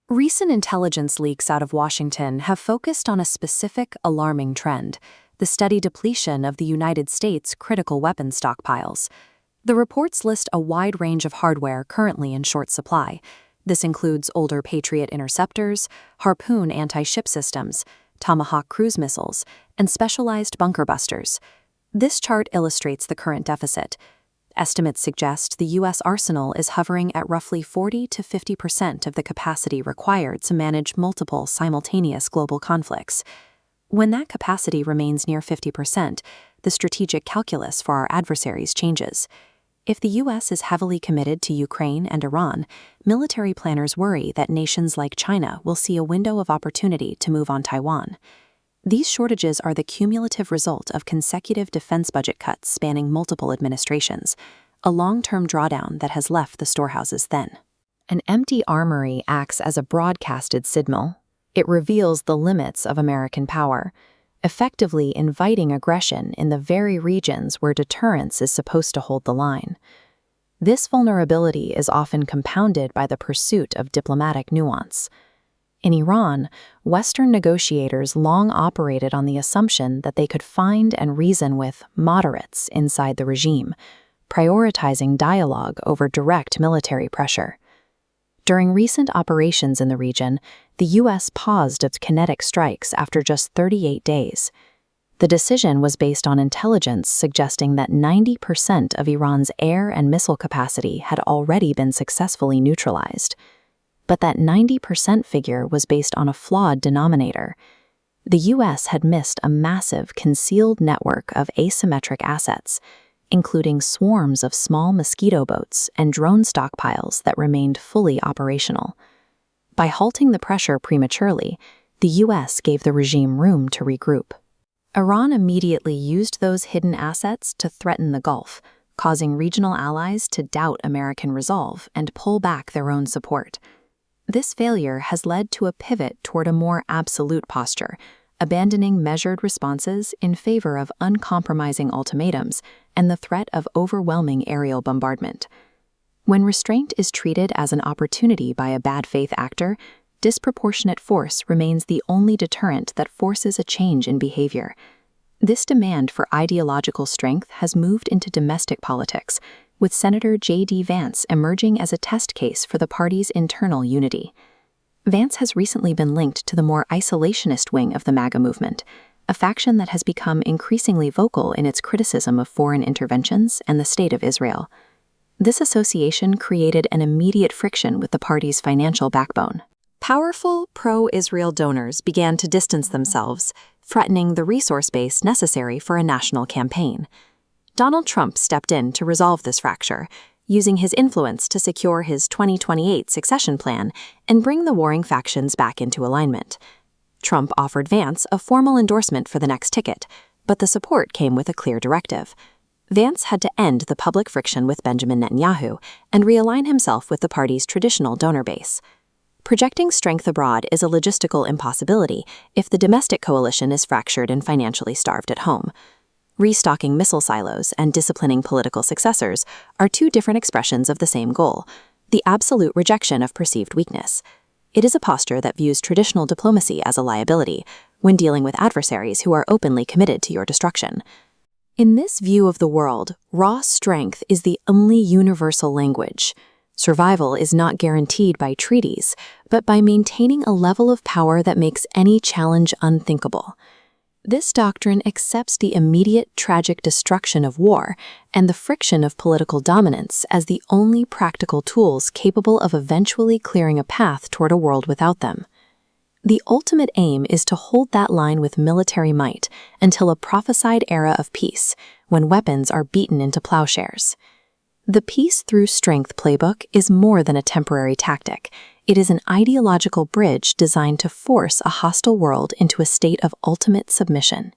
Recent intelligence leaks out of Washington have focused on a specific, alarming trend: the steady depletion of the United States' critical weapons stockpiles. The reports list a wide range of hardware currently in short supply. This includes older Patriot interceptors, Harpoon anti-ship systems, Tomahawk cruise missiles, and specialized bunker busters. This chart illustrates the current deficit. Estimates suggest the U.S. arsenal is hovering at roughly 40 to 50% of the capacity required to manage multiple simultaneous global conflicts. When that capacity remains near 50%, the strategic calculus for our adversaries changes. If the U.S. is heavily committed to Ukraine and Iran, military planners worry that nations like China will see a window of opportunity to move on Taiwan. These shortages are the cumulative result of consecutive defense budget cuts spanning multiple administrations, a long-term drawdown that has left the storehouses thin. An empty armory acts as a broadcasted signal. It reveals the limits of American power, effectively inviting aggression in the very regions where deterrence is supposed to hold the line. This vulnerability is often compounded by the pursuit of diplomatic nuance. In Iran, Western negotiators long operated on the assumption that they could find and reason with moderates inside the regime, prioritizing dialogue over direct military pressure. During recent operations in the region, the U.S. paused its kinetic strikes after just 38 days. The decision was based on intelligence suggesting that 90% of Iran's air and missile capacity had already been successfully neutralized. But that 90% figure was based on a flawed denominator. The U.S. had missed a massive concealed network of asymmetric assets, including swarms of small mosquito boats and drone stockpiles that remained fully operational. By halting the pressure prematurely, the U.S. gave the regime room to regroup. Iran immediately used those hidden assets to threaten the Gulf, causing regional allies to doubt American resolve and pull back their own support. This failure has led to a pivot toward a more absolute posture, abandoning measured responses in favor of uncompromising ultimatums and the threat of overwhelming aerial bombardment. When restraint is treated as an opportunity by a bad faith actor, disproportionate force remains the only deterrent that forces a change in behavior. This demand for ideological strength has moved into domestic politics, with Senator J.D. Vance emerging as a test case for the party's internal unity. Vance has recently been linked to the more isolationist wing of the MAGA movement, a faction that has become increasingly vocal in its criticism of foreign interventions and the state of Israel. This association created an immediate friction with the party's financial backbone. Powerful pro-Israel donors began to distance themselves, threatening the resource base necessary for a national campaign. Donald Trump stepped in to resolve this fracture, using his influence to secure his 2028 succession plan and bring the warring factions back into alignment. Trump offered Vance a formal endorsement for the next ticket, but the support came with a clear directive. Vance had to end the public friction with Benjamin Netanyahu and realign himself with the party's traditional donor base. Projecting strength abroad is a logistical impossibility if the domestic coalition is fractured and financially starved at home. Restocking missile silos and disciplining political successors are two different expressions of the same goal: the absolute rejection of perceived weakness. It is a posture that views traditional diplomacy as a liability when dealing with adversaries who are openly committed to your destruction. In this view of the world, raw strength is the only universal language. Survival is not guaranteed by treaties, but by maintaining a level of power that makes any challenge unthinkable. This doctrine accepts the immediate tragic destruction of war and the friction of political dominance as the only practical tools capable of eventually clearing a path toward a world without them. The ultimate aim is to hold that line with military might until a prophesied era of peace, when weapons are beaten into plowshares. The peace through strength playbook is more than a temporary tactic. It is an ideological bridge designed to force a hostile world into a state of ultimate submission.